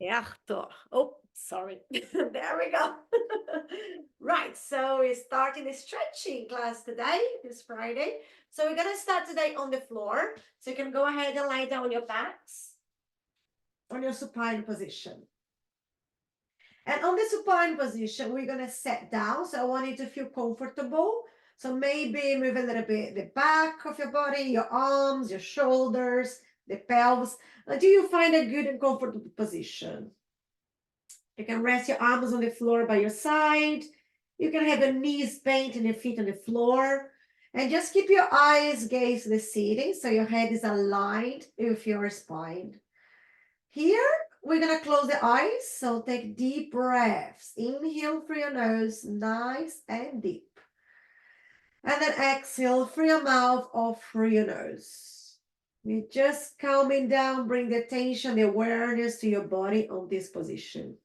Certo. Oh, sorry. There we go. Right, so we're starting the stretching class today, this Friday. So we're gonna start today on the floor. So you can go ahead and lie down on your backs, on your supine position. And on the supine position, we're gonna sit down. So I want you to feel comfortable. So maybe move a little bit the back of your body, your arms, your shoulders, the pelvis, until you find a good and comfortable position. You can rest your arms on the floor by your side. You can have your knees bent and your feet on the floor. And just keep your eyes gaze to the ceiling so your head is aligned with your spine. Here, we're going to close the eyes. So take deep breaths. Inhale through your nose, nice and deep. And then exhale through your mouth or through your nose. You're just calming down, bring the attention, the awareness to your body on this position.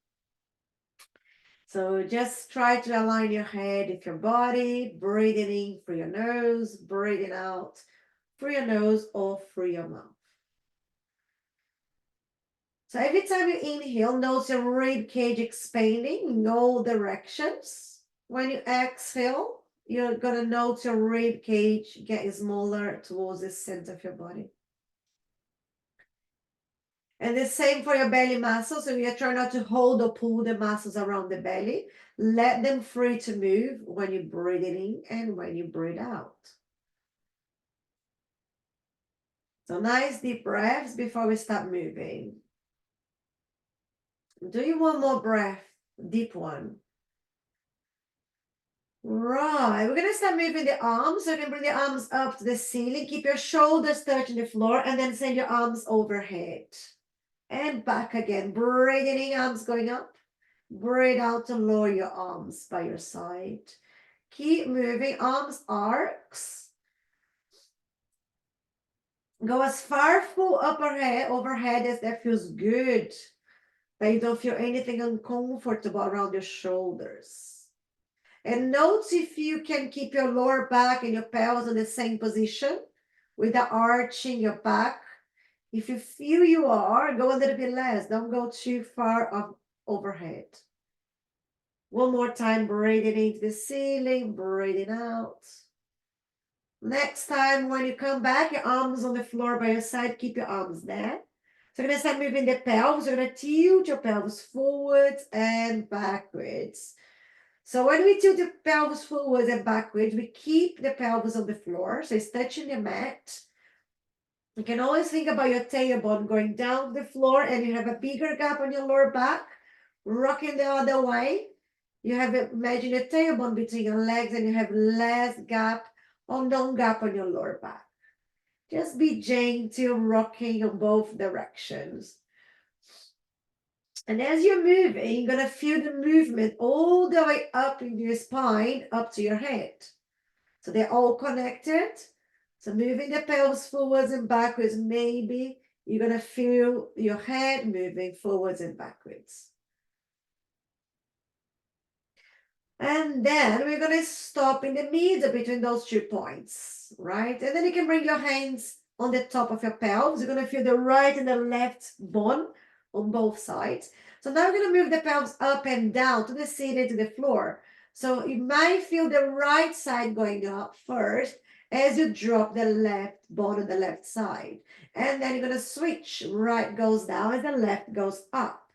So just try to align your head with your body, breathing in through your nose, breathing out through your nose or through your mouth. So every time you inhale, notice your rib cage expanding in all directions. When you exhale, you're gonna notice your rib cage getting smaller towards the center of your body. And the same for your belly muscles. So you're trying not to hold or pull the muscles around the belly. Let them free to move when you breathe in and when you breathe out. So nice deep breaths before we start moving. Do you want more breath? Deep one. Right, we're gonna start moving the arms. So you can bring the arms up to the ceiling. Keep your shoulders touching the floor and then send your arms overhead. And back again. Breathing in, arms going up. Breathe out to lower your arms by your side. Keep moving, arms arcs. Go as far full overhead as that feels good. That you don't feel anything uncomfortable around your shoulders. And note if you can keep your lower back and your pelvis in the same position without arching your back. If you feel you are, go a little bit less. Don't go too far up overhead. One more time, breathing into the ceiling, breathing out. Next time, when you come back, your arms on the floor by your side, keep your arms there. So you're gonna start moving the pelvis. You're gonna tilt your pelvis forwards and backwards. So when we tilt the pelvis forwards and backwards, we keep the pelvis on the floor. So it's touching the mat. You can always think about your tailbone going down the floor and you have a bigger gap on your lower back, rocking the other way. You have, imagine a tailbone between your legs and you have less gap or no gap on your lower back. Just be gentle, rocking in both directions. And as you're moving, you're gonna feel the movement all the way up in your spine, up to your head. So they're all connected. So moving the pelvis forwards and backwards, maybe you're gonna feel your head moving forwards and backwards. And then we're going to stop in the middle between those 2 points, right? And then you can bring your hands on the top of your pelvis. You're going to feel the right and the left bone on both sides. So now we're going to move the pelvis up and down to the ceiling, to the floor. So you might feel the right side going up first as you drop the left bone on the left side. And then you're going to switch. Right goes down and the left goes up.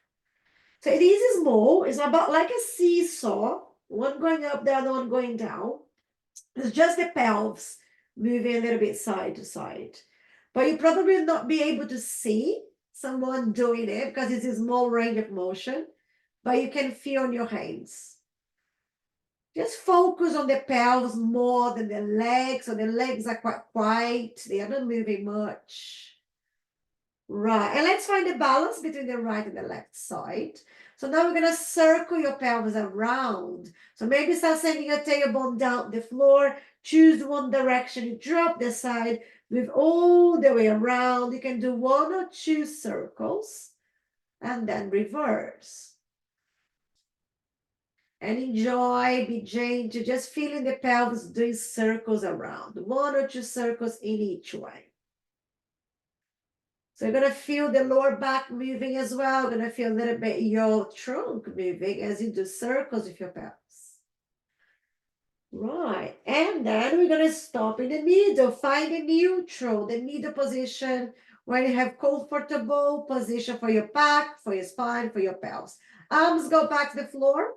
So it is small. It's about like a seesaw. One going up, the other one going down. It's just the pelvis moving a little bit side to side. But you probably will not be able to see someone doing it because it's a small range of motion, but you can feel on your hands. Just focus on the pelvis more than the legs. So the legs are quite quiet. They are not moving much. Right, and let's find the balance between the right and the left side. So now we're gonna circle your pelvis around. So maybe start sending your tailbone down the floor, choose one direction, drop the side, move all the way around. You can do 1 or 2 circles and then reverse. And enjoy, be gentle, just feeling the pelvis doing circles around, 1 or 2 circles in each way. So you're gonna feel the lower back moving as well. You're gonna feel a little bit your trunk moving as you do circles with your pelvis. Right, and then we're gonna stop in the middle, find a neutral, the middle position where you have comfortable position for your back, for your spine, for your pelvis. Arms go back to the floor.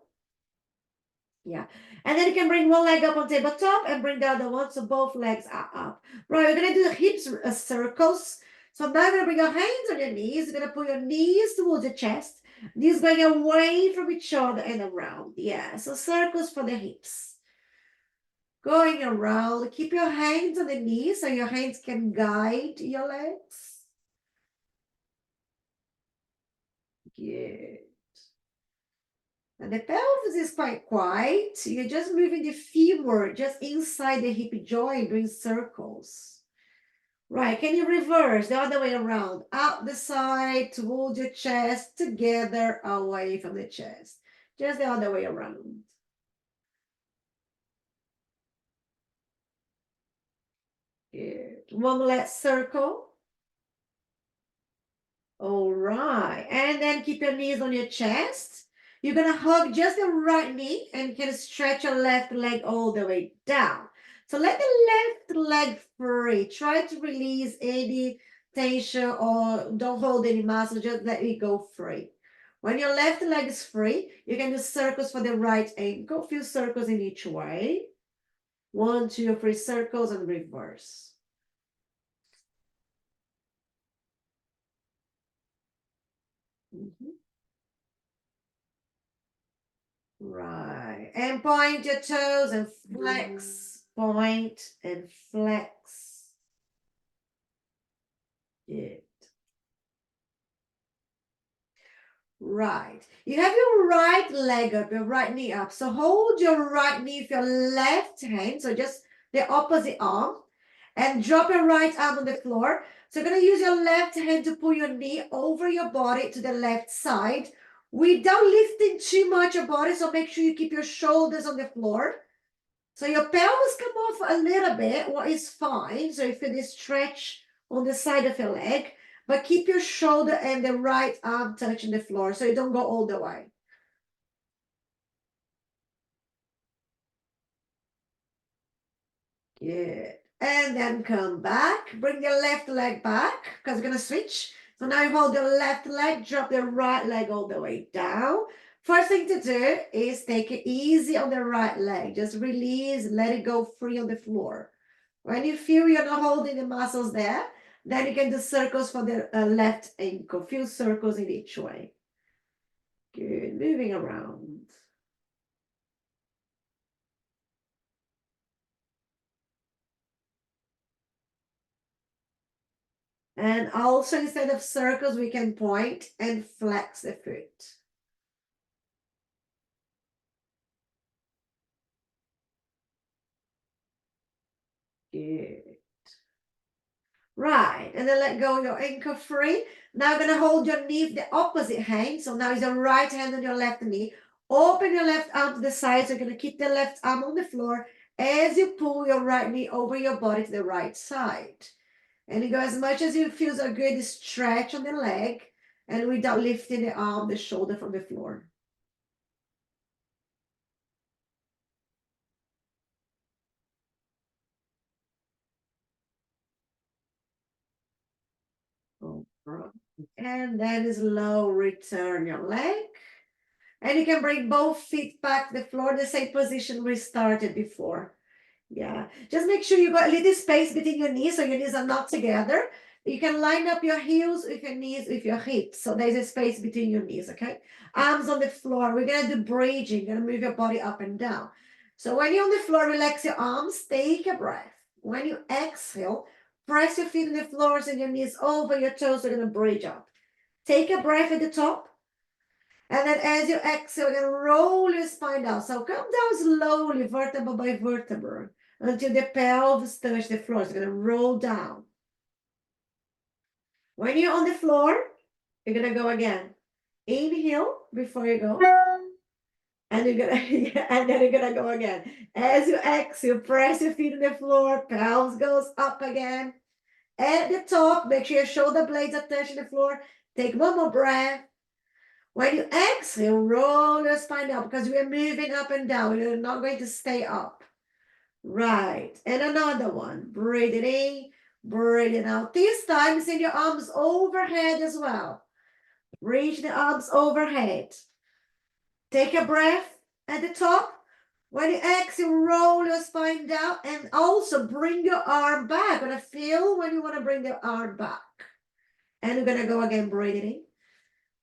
Yeah, and then you can bring one leg up on tabletop and bring the other one, so both legs are up. Right, we're gonna do the hips circles. So now you're gonna bring your hands on your knees. You're gonna put your knees towards the chest. Knees going away from each other and around. Yeah, so circles for the hips. Going around, keep your hands on the knees so your hands can guide your legs. Good. And the pelvis is quite quiet. You're just moving the femur just inside the hip joint, doing circles. Right, can you reverse the other way around? Out the side, towards your chest, together, away from the chest. Just the other way around. Good. One last circle. All right, and then keep your knees on your chest. You're gonna hug just the right knee and you can stretch your left leg all the way down. So let the left leg free. Try to release any tension or don't hold any muscle, just let it go free. When your left leg is free, you can do circles for the right ankle, a few circles in each way. 1, 2, 3 circles and reverse. Mhm. Right. And point your toes and flex. Point and flex. Good. Right. You have your right leg up, your right knee up. So hold your right knee with your left hand. So just the opposite arm. And drop your right arm on the floor. So you're going to use your left hand to pull your knee over your body to the left side without lifting too much your body. So make sure you keep your shoulders on the floor. So your pelvis come off a little bit, what is fine. So you feel this stretch on the side of your leg, but keep your shoulder and the right arm touching the floor so you don't go all the way. Good. And then come back. Bring your left leg back because we're going to switch. So now you hold your left leg, drop the right leg all the way down. First thing to do is take it easy on the right leg. Just release, let it go free on the floor. When you feel you're not holding the muscles there, then you can do circles for the left ankle. Few circles in each way. Good. Moving around. And also instead of circles, we can point and flex the foot. Good. Right, and then let go your ankle free. Now you're gonna hold your knee with the opposite hand. So now is your right hand on your left knee. Open your left arm to the side. So you're gonna keep the left arm on the floor as you pull your right knee over your body to the right side. And you go as much as you feel a good stretch on the leg and without lifting the arm, the shoulder from the floor. And then slow return your leg. And you can bring both feet back to the floor, the same position we started before. Yeah, just make sure you got a little space between your knees so your knees are not together. You can line up your heels with your knees with your hips. So there's a space between your knees, okay? Arms on the floor. We're gonna do bridging, you're gonna move your body up and down. So when you're on the floor, relax your arms, take a breath. When you exhale, press your feet on the floors and your knees over your toes. We're gonna bridge up. Take a breath at the top. And then as you exhale, you roll your spine down. So come down slowly, vertebra by vertebra, until the pelvis touch the floor. It's going to roll down. When you're on the floor, you're going to go again. Inhale before you go. And you're gonna and then you're gonna go again. As you exhale, press your feet on the floor, pelvis goes up again. At the top, make sure your shoulder blades are touching the floor. Take one more breath. When you exhale, roll your spine up because we are moving up and down. You're not going to stay up. Right. And another one. Breathe it in, breathe it out. This time, send your arms overhead as well. Reach the arms overhead. Take a breath at the top. When you exhale, roll your spine down and also bring your arm back. Gonna feel when you want to bring the arm back. And you're gonna go again, breathing in.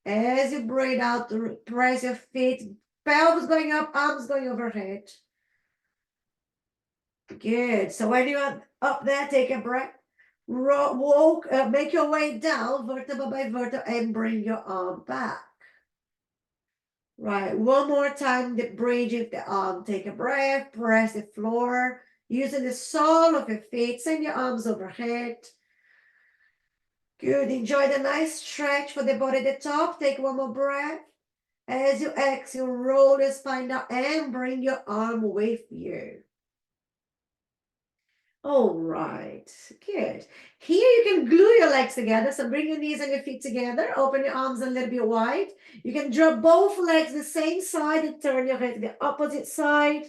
As you breathe out, press your feet, pelvis going up, arms going overhead. Good. So when you're up there, take a breath. Walk, make your way down, vertebra by vertebra, and bring your arm back. Right, one more time, the bridge of the arm. Take a breath, press the floor, using the sole of your feet, send your arms overhead. Good, enjoy the nice stretch for the body at the top. Take one more breath. As you exhale, roll your spine down and bring your arm with you. All right, good. Here you can glue your legs together. So bring your knees and your feet together. Open your arms a little bit wide. You can drop both legs the same side and turn your head to the opposite side.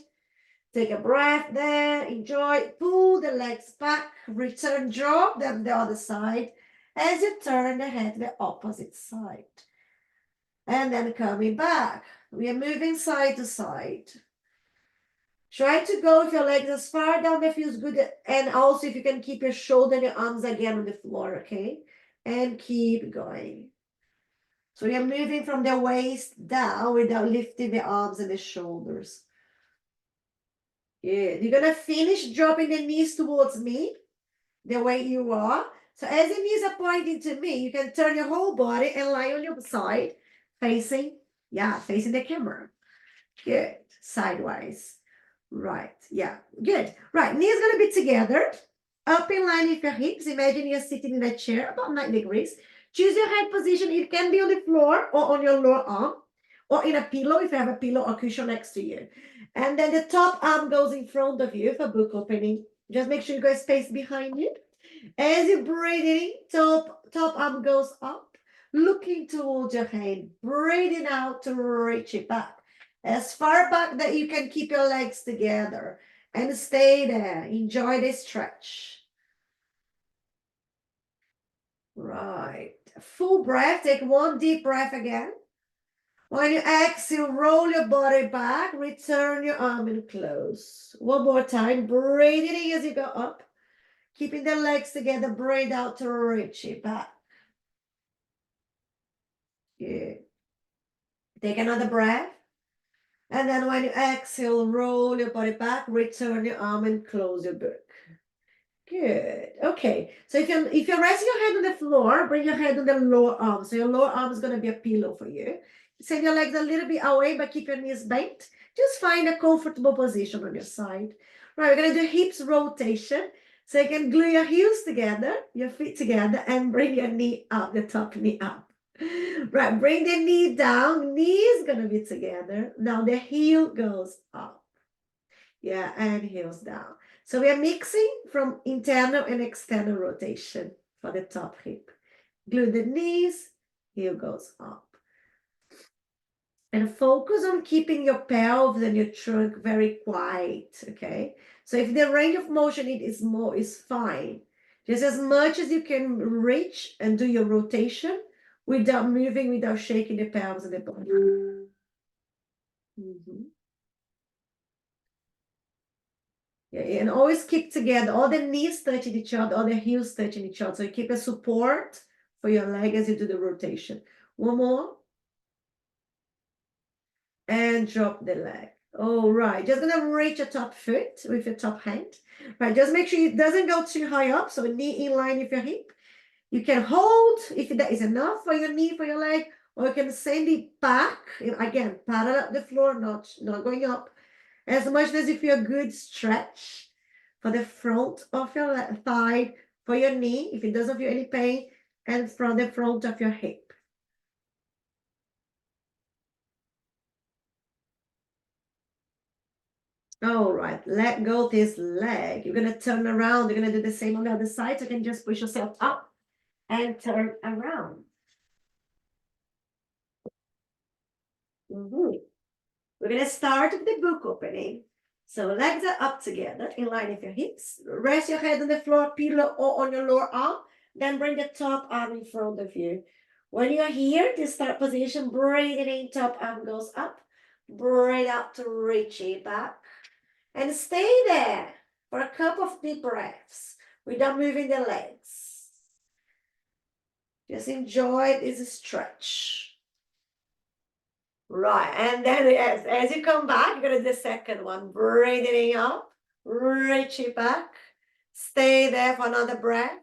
Take a breath there. Enjoy. Pull the legs back. Return, drop them the other side as you turn the head to the opposite side. And then coming back. We are moving side to side. Try to go with your legs as far down that feels good. And also if you can keep your shoulder and your arms again on the floor, okay? And keep going. So you're moving from the waist down without lifting the arms and the shoulders. Good. You're going to finish dropping the knees towards me, the way you are. So as the knees are pointing to me, you can turn your whole body and lie on your side, facing the camera. Good. Sideways. Right, yeah, good. Right, knees gonna be together, up in line with your hips. Imagine you're sitting in a chair about 90 degrees. Choose your head position. It can be on the floor or on your lower arm or in a pillow if you have a pillow or cushion next to you. And then the top arm goes in front of you for book opening. Just make sure you got space behind you. As you breathe in, top arm goes up, looking towards your hand. Breathing out to reach it back. As far back that you can keep your legs together and stay there. Enjoy this stretch. Right. Full breath. Take one deep breath again. When you exhale, roll your body back. Return your arm and close. One more time. Breathing in as you go up. Keeping the legs together. Breathe out to reach it back. Good. Take another breath. And then when you exhale, roll your body back, return your arm and close your book. Good. Okay. So if you're resting your head on the floor, bring your head on the lower arm. So your lower arm is going to be a pillow for you. Send your legs a little bit away, but keep your knees bent. Just find a comfortable position on your side. Right, we're going to do hips rotation. So you can glue your heels together, your feet together, and bring your knee up, the top knee up. Right, bring the knee down. Knee is going to be together. Now the heel goes up. Yeah, and heels down. So we are mixing from internal and external rotation for the top hip. Glue the knees, heel goes up. And focus on keeping your pelvis and your trunk very quiet, okay? So if the range of motion is fine. Just as much as you can reach and do your rotation without moving, without shaking the pelvis and the body. Yeah, and always keep together, all the knees touching each other, all the heels touching each other. So you keep a support for your leg as you do the rotation. One more. And drop the leg. All right, just gonna reach your top foot with your top hand. Right, just make sure it doesn't go too high up, so knee in line with your hip. You can hold if that is enough for your knee, for your leg, or you can send it back, again, parallel the floor, not going up. As much as you feel a good stretch for the front of your thigh, for your knee, if it doesn't feel any pain, and from the front of your hip. All right, let go this leg. You're gonna turn around. You're gonna do the same on the other side. So you can just push yourself up and turn around. We're gonna start with the book opening. So legs are up together in line with your hips. Rest your head on the floor, pillow, or on your lower arm. Then bring the top arm in front of you. When you're here, this start position, breathing in, top arm goes up. Breathe out to reach it back. And stay there for a couple of deep breaths without moving the legs. Just enjoy this stretch. Right, and then as you come back, you're gonna do the second one. Breathing up, reach it back. Stay there for another breath.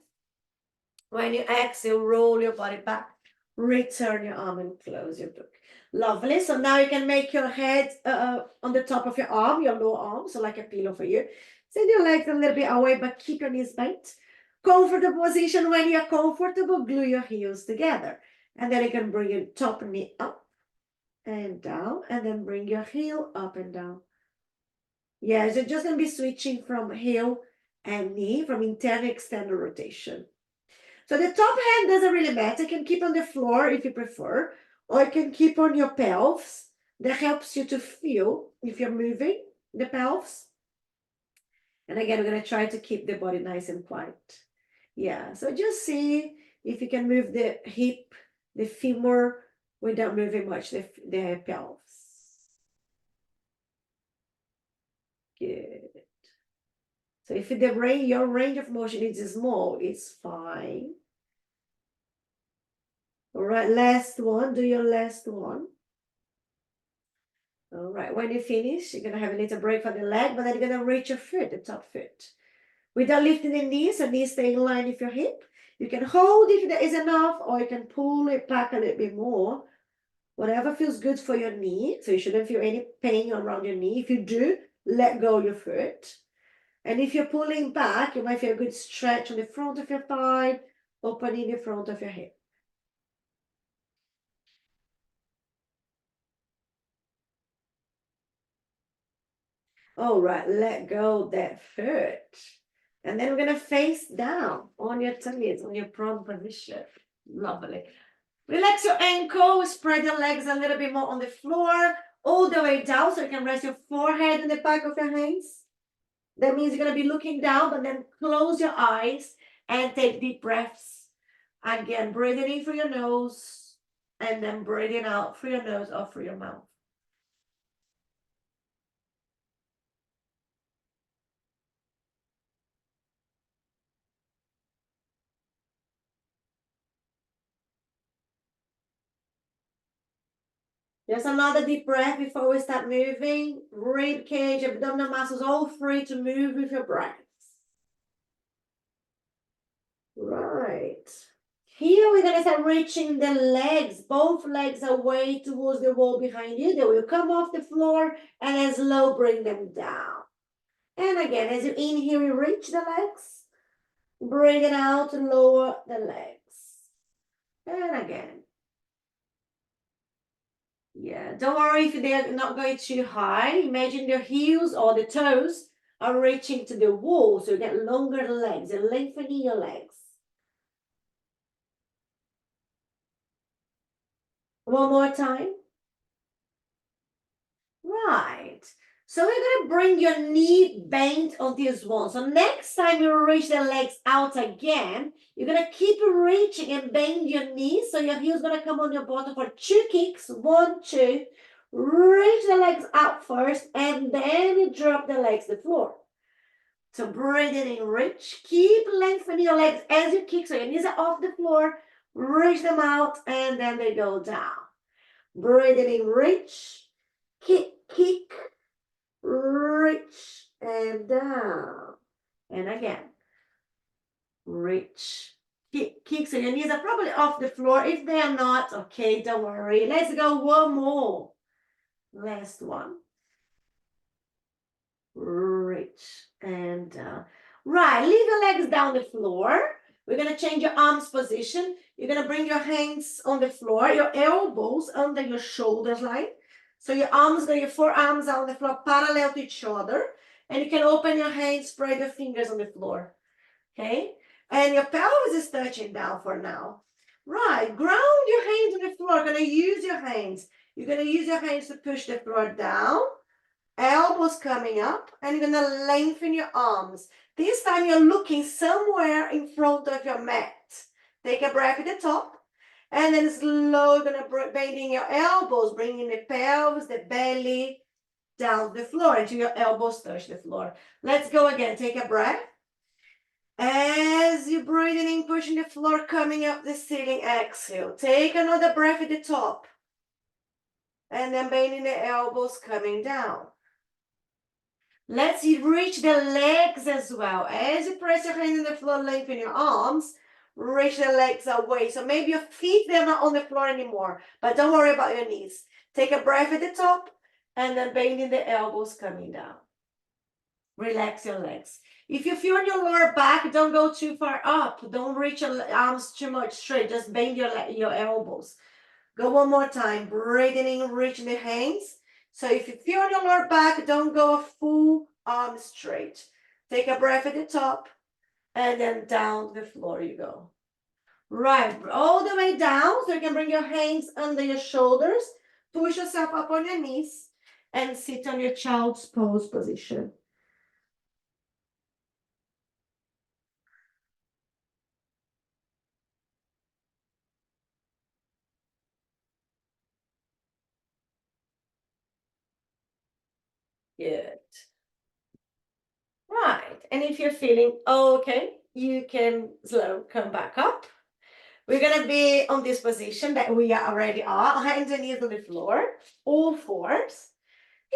When you exhale, roll your body back. Return your arm and close your book. Lovely. So now you can make your head on the top of your arm, your lower arm, so like a pillow for you. Send your legs a little bit away, but keep your knees bent. Comfortable position. When you're comfortable, glue your heels together. And then you can bring your top knee up and down, and then bring your heel up and down. Yeah, so just gonna be switching from heel and knee, from internal external rotation. So the top hand doesn't really matter. You can keep on the floor if you prefer, or you can keep on your pelvis. That helps you to feel if you're moving the pelvis. And again, we're gonna try to keep the body nice and quiet. Yeah, so just see if you can move the hip, the femur, without moving much the pelvis. Good. So if your range of motion is small, it's fine. All right, last one. Do your last one. All right, when you finish, you're gonna have a little break for the leg, but then you're gonna reach your foot, the top foot. Without lifting the knees, the knees stay in line with your hip. You can hold if there is enough, or you can pull it back a little bit more. Whatever feels good for your knee. So you shouldn't feel any pain around your knee. If you do, let go your foot. And if you're pulling back, you might feel a good stretch on the front of your thigh, opening the front of your hip. All right, let go that foot. And then we're gonna face down on your tummies, on your prone position. Lovely. Relax your ankle, spread your legs a little bit more on the floor, all the way down, so you can rest your forehead in the back of your hands. That means you're gonna be looking down, but then close your eyes and take deep breaths. Again, breathing in through your nose, and then breathing out through your nose or through your mouth. Just another deep breath before we start moving. Rib cage, abdominal muscles, all free to move with your breath. Right. Here we're gonna start reaching the legs, both legs away towards the wall behind you. They will come off the floor and then slow bring them down. And again, as you inhale, you reach the legs. Bring it out, lower the legs. And again. Yeah, don't worry if they're not going too high. Imagine your heels or the toes are reaching to the wall, so you get longer legs and lengthening your legs. One more time. Right. So we're gonna bring your knee bent on this one. So next time you reach the legs out again, you're gonna keep reaching and bend your knees. So your heel's gonna come on your bottom for 2 kicks. 1, 2. Reach the legs out first, and then you drop the legs to the floor. So breathe in, reach. Keep lengthening your legs as you kick. So your knees are off the floor. Reach them out, and then they go down. Breathe in, reach. Kick, reach, and down. And again, reach, kick. So your knees are probably off the floor. If they are not, okay, don't worry. Let's go one more. Last one. Reach and down. Right, leave your legs down the floor. We're gonna change your arms position. You're gonna bring your hands on the floor, your elbows under your shoulders line. So your forearms are on the floor parallel to each other. And you can open your hands, spread your fingers on the floor. Okay? And your pelvis is touching down for now. Right, ground your hands on the floor. You're gonna use your hands. You're gonna use your hands to push the floor down, elbows coming up, and you're gonna lengthen your arms. This time you're looking somewhere in front of your mat. Take a breath at the top, and then slowly gonna bending your elbows, bringing the pelvis, the belly down the floor until your elbows touch the floor. Let's go again. Take a breath. As you're breathing in, pushing the floor, coming up the ceiling, exhale. Take another breath at the top. And then bending the elbows, coming down. Let's reach the legs as well. As you press your hands on the floor, lengthen your arms, reach the legs away. So maybe your feet, they're not on the floor anymore, but don't worry about your knees. Take a breath at the top, and then bending the elbows, coming down. Relax your legs. If you feel on your lower back, don't go too far up. Don't reach your arms too much straight. Just bend your elbows. Go one more time. Breathing in, reaching the hands. So if you feel on your lower back, don't go a full arm straight. Take a breath at the top, and then down the floor you go. Right, all the way down. So you can bring your hands under your shoulders. Push yourself up on your knees, and sit on your child's pose position. Good. Right, and if you're feeling okay, you can slow come back up. We're gonna be on this position that we already are, hands and knees on the floor, all fours.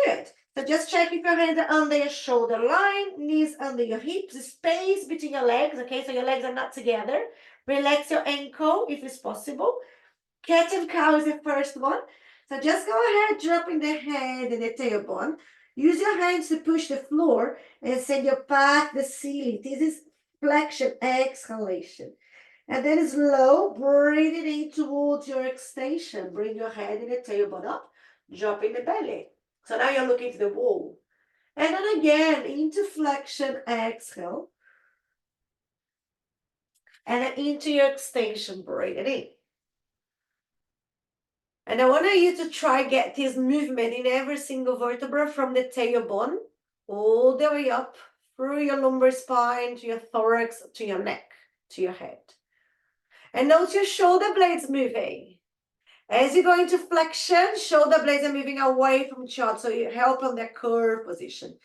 Good. So just check if your hands are under your shoulder line, knees under your hips, space between your legs, okay? So your legs are not together. Relax your ankle if it's possible. Cat and cow is the first one. So just go ahead, dropping the head and the tailbone. Use your hands to push the floor and send your back the ceiling. This is flexion, exhalation. And then slow, breathing in towards your extension. Bring your head and the tailbone up, dropping the belly. So now you're looking to the wall. And then again, into flexion, exhale. And then into your extension, breathing in. And I want you to try get this movement in every single vertebra from the tailbone all the way up through your lumbar spine, to your thorax, to your neck, to your head. And notice your shoulder blades moving. As you go into flexion, shoulder blades are moving away from each other, so you help on that curve position.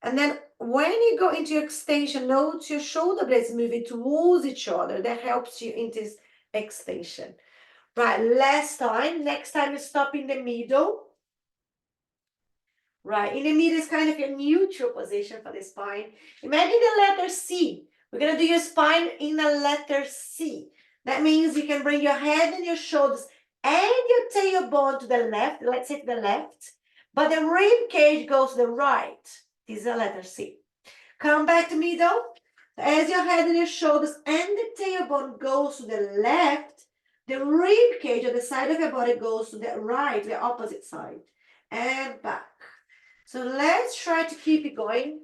And then when you go into your extension, notice your shoulder blades moving towards each other. That helps you in this extension. Right, last time. Next time you stop in the middle. Right, in the middle is kind of your neutral position for the spine. Imagine the letter C. We're going to do your spine in the letter C. That means you can bring your head and your shoulders and your tailbone to the left. Let's say to the left. But the rib cage goes to the right. This is the letter C. Come back to middle. As your head and your shoulders and the tailbone goes to the left, the rib cage on the side of your body goes to the right, the opposite side. And back. So let's try to keep it going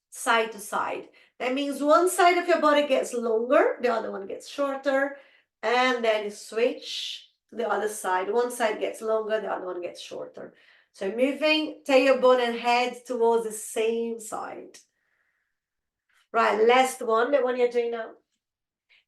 side to side. That means one side of your body gets longer, the other one gets shorter, and then you switch to the other side. One side gets longer, the other one gets shorter. So moving tailbone and head towards the same side. Right, last one, the one you're doing now.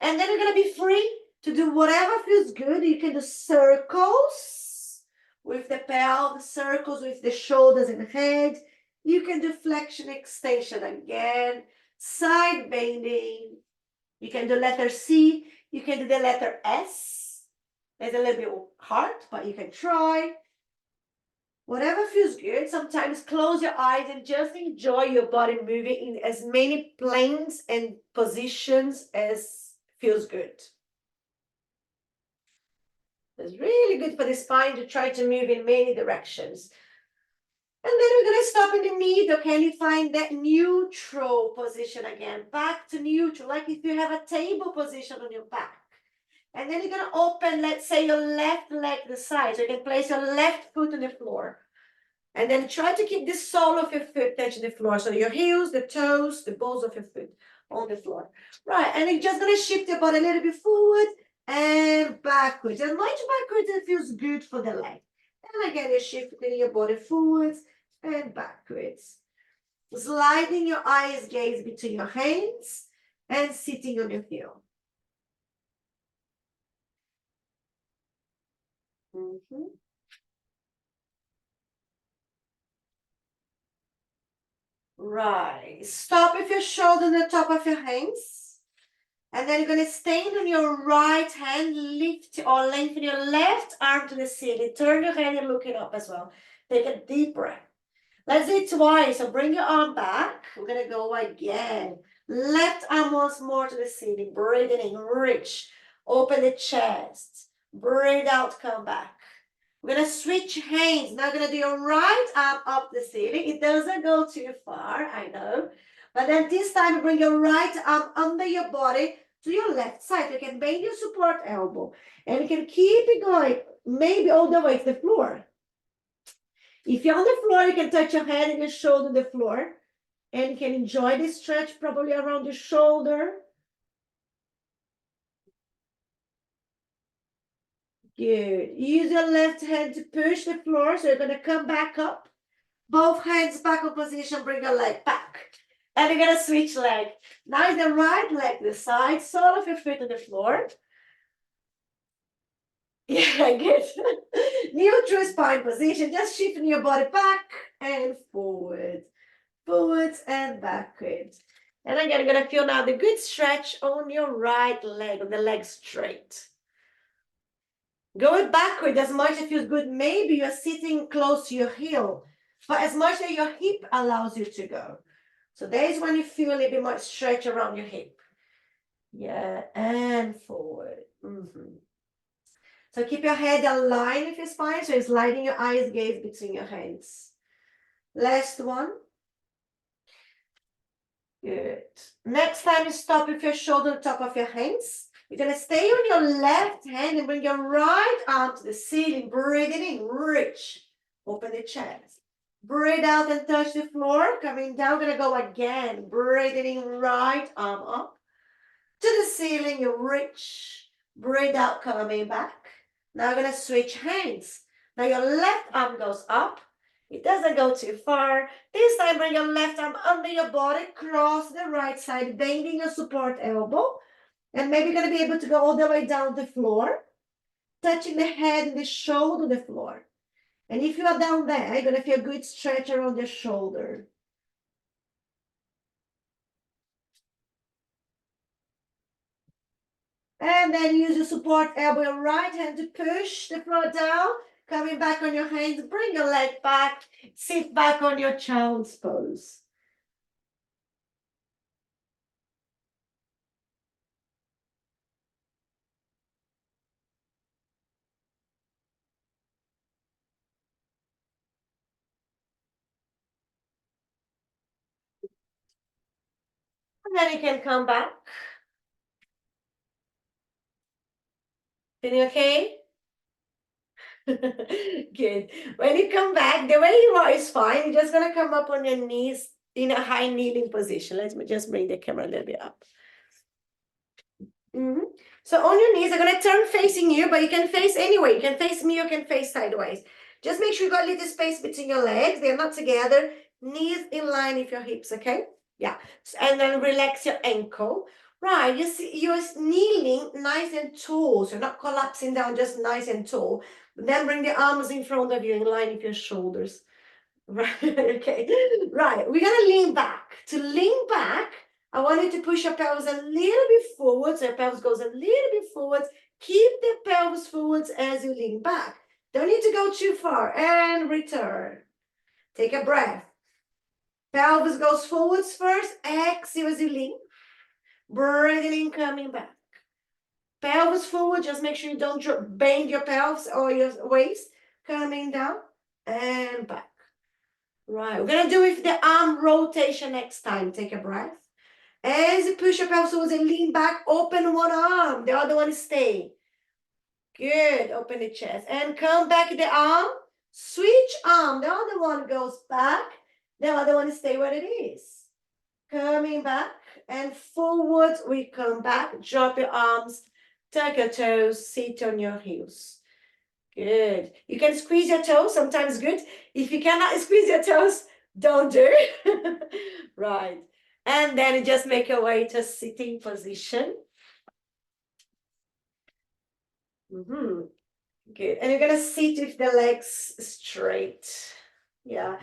And then you're going to be free to do whatever feels good. You can do circles with the pelvis, circles with the shoulders and head. You can do flexion extension again, side bending. You can do letter C. You can do the letter S. It's a little bit hard, but you can try. Whatever feels good. Sometimes close your eyes and just enjoy your body moving in as many planes and positions as feels good. It's really good for the spine to try to move in many directions. And then we're going to stop in the middle. Can you find that neutral position again? Back to neutral, like if you have a table position on your back. And then you're going to open, let's say, your left leg to the side. So you can place your left foot on the floor. And then try to keep the sole of your foot touching the floor. So your heels, the toes, the balls of your foot on the floor. Right, and you're just gonna shift your body a little bit forward and backwards. And much backwards, it feels good for the leg. And again, you're shifting your body forwards and backwards. Sliding your eyes gaze between your hands and sitting on your heel. Right. Stop with your shoulder on the top of your hands. And then you're going to stand on your right hand, lift or lengthen your left arm to the ceiling. Turn your head and look it up as well. Take a deep breath. Let's do it twice. So bring your arm back. We're going to go again. Left arm once more to the ceiling. Breathing in, reach. Open the chest. Breathe out, come back. We're going to switch hands. Now we're going to do your right arm up the ceiling. It doesn't go too far, I know. But then this time, bring your right arm under your body to your left side. You can bend your support elbow. And you can keep it going, maybe all the way to the floor. If you're on the floor, you can touch your head and your shoulder on the floor. And you can enjoy the stretch probably around your shoulder. Good. Use your left hand to push the floor. So you're going to come back up. Both hands back in position. Bring your leg back. And you're going to switch leg. Now the right leg, the side, sole of your foot on the floor. Yeah, good. Neutral spine position. Just shifting your body back and forward. Forwards and backwards. And again, you're going to feel now the good stretch on your right leg, on the leg straight. Going backward as much as it feels good. Maybe you're sitting close to your heel, but as much as your hip allows you to go. So there's when you feel a little bit more stretch around your hip. Yeah, and forward. So keep your head aligned with your spine. So it's sliding your eyes gaze between your hands. Last one. Good. Next time you stop with your shoulder on top of your hands. You're going to stay on your left hand and bring your right arm to the ceiling. Breathing in, reach. Open the chest. Breathe out and touch the floor. Coming down, going to go again. Breathing in, right arm up. To the ceiling, you reach. Breathe out, coming back. Now we're going to switch hands. Now your left arm goes up. It doesn't go too far. This time, bring your left arm under your body. Cross the right side, bending your support elbow. And maybe you're going to be able to go all the way down the floor, touching the head and the shoulder on the floor. And if you are down there, you're going to feel a good stretch around your shoulder. And then use your support elbow, your right hand to push the floor down. Coming back on your hands, bring your leg back. Sit back on your child's pose. And then you can come back. Feeling okay? Good. When you come back, the way you are is fine. You're just going to come up on your knees in a high kneeling position. Let's just bring the camera a little bit up. So on your knees, they're going to turn facing you, but you can face anyway. You can face me, you can face sideways. Just make sure you got a little space between your legs. They're not together. Knees in line with your hips, okay? Yeah. And then relax your ankle. Right, you see, you're kneeling nice and tall. So you're not collapsing down, just nice and tall. Then bring the arms in front of you in line with your shoulders. Right, okay. Right, we're going to lean back. To lean back, I want you to push your pelvis a little bit forward. So your pelvis goes a little bit forwards. Keep the pelvis forwards as you lean back. Don't need to go too far. And return. Take a breath. Pelvis goes forwards first. Exhale as you lean. Breathing in, coming back. Pelvis forward. Just make sure you don't bend your pelvis or your waist. Coming down and back. Right. We're going to do it with the arm rotation next time. Take a breath. As you push your pelvis forwards and lean back, open one arm. The other one stay. Good. Open the chest. And come back the arm. Switch arm. The other one goes back. The other one stay where it is. Coming back and forward. We come back. Drop your arms. Tuck your toes. Sit on your heels. Good. You can squeeze your toes. Sometimes good. If you cannot squeeze your toes, don't do it. Right. And then just make your way to sitting position. Good. And you're going to sit with the legs straight. Yeah.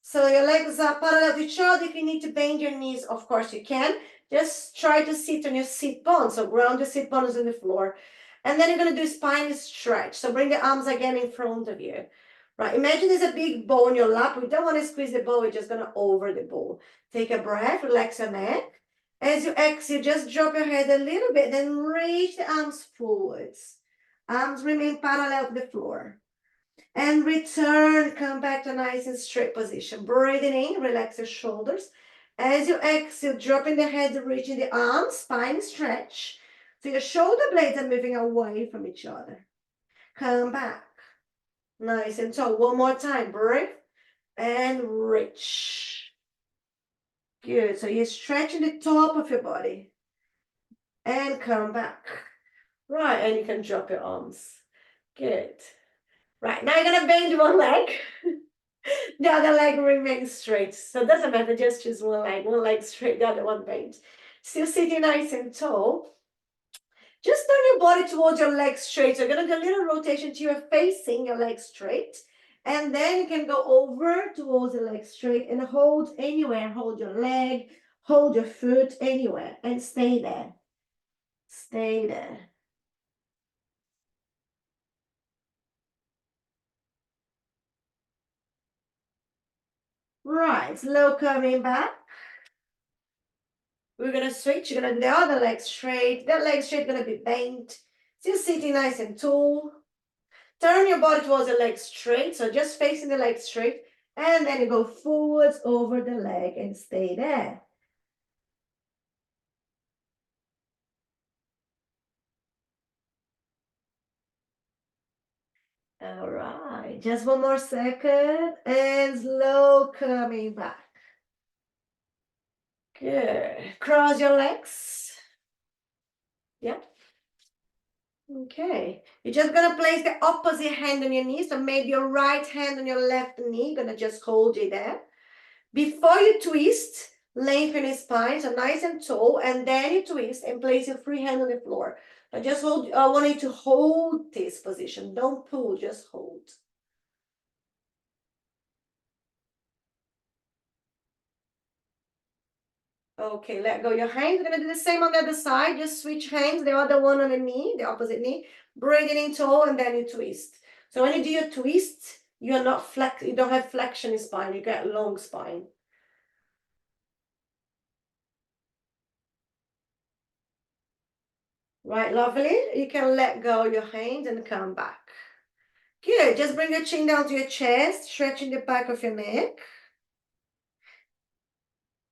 So your legs are parallel to each other. If you need to bend your knees, of course you can. Just try to sit on your sit bones. So ground your sit bones on the floor. And then you're going to do spine stretch. So bring the arms again in front of you. Right. Imagine there's a big ball in your lap. We don't want to squeeze the ball. We're just going to over the ball. Take a breath. Relax your neck. As you exhale, just drop your head a little bit. Then reach the arms forwards. Arms remain parallel to the floor. And return, come back to nice and straight position. Breathing in, relax your shoulders. As you exhale, dropping the head, reaching the arms, spine stretch. So your shoulder blades are moving away from each other. Come back. Nice and tall. One more time. Breathe and reach. Good. So you're stretching the top of your body. And come back. Right. And you can drop your arms. Good. Right. Now you're going to bend one leg. The other leg remains straight. So it doesn't matter, just choose one leg straight, the other one bent. Still sitting nice and tall. Just turn your body towards your legs straight. So you're going to do a little rotation to your facing your legs straight. And then you can go over towards the leg straight and hold anywhere. Hold your leg, hold your foot anywhere and stay there. Stay there. Right, slow coming back. We're going to switch. You're going to do the other leg straight. That leg straight going to be bent. Still sitting nice and tall. Turn your body towards the leg straight. So just facing the leg straight. And then you go forwards over the leg and stay there. All right. Just one more second. And slow coming back. Good. Cross your legs. Yeah. Okay. You're just going to place the opposite hand on your knee. So maybe your right hand on your left knee. Going to just hold it there. Before you twist, lengthen your spine, so nice and tall, and then you twist and place your free hand on the floor. I just hold. I want you to hold this position. Don't pull, just hold. Okay, let go your hands. We're gonna do the same on the other side. Just switch hands, the other one on the knee, the opposite knee. Bring it in tall, and then you twist. So when you do your twist, you're not flex. You don't have flexion in spine. You get long spine. Right, lovely. You can let go your hands and come back. Good. Just bring your chin down to your chest, stretching the back of your neck.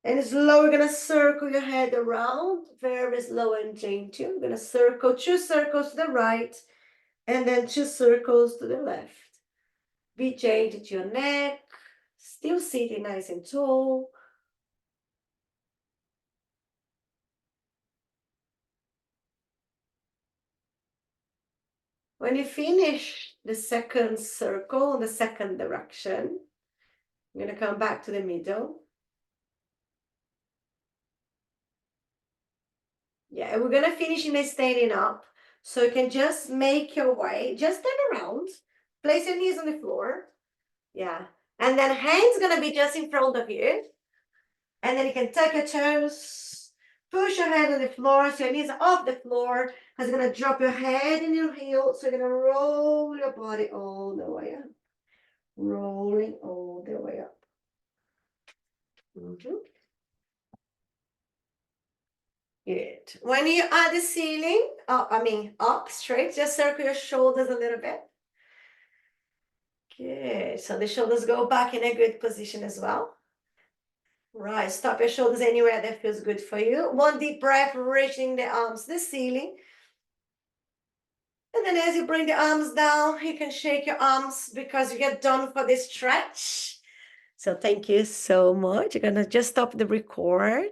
And slow, we're going to circle your head around, very slow and gentle. We're going to circle 2 circles to the right and then 2 circles to the left. Be gentle to your neck, still sitting nice and tall. When you finish the second circle in the second direction, I'm going to come back to the middle. Yeah, and we're going to finish in a standing up. So you can just make your way, just turn around, place your knees on the floor. Yeah. And then hands going to be just in front of you. And then you can tuck your toes, push your head on the floor so your knees are off the floor. Because you're going to drop your head in your heels. So you're going to roll your body all the way up. Rolling all the way up. Good. When you are at the ceiling, up straight, just circle your shoulders a little bit. Good. So the shoulders go back in a good position as well. Right. Stop your shoulders anywhere that feels good for you. One deep breath, reaching the arms to the ceiling. And then as you bring the arms down, you can shake your arms because you get done for this stretch. So thank you so much. I'm gonna just stop the record.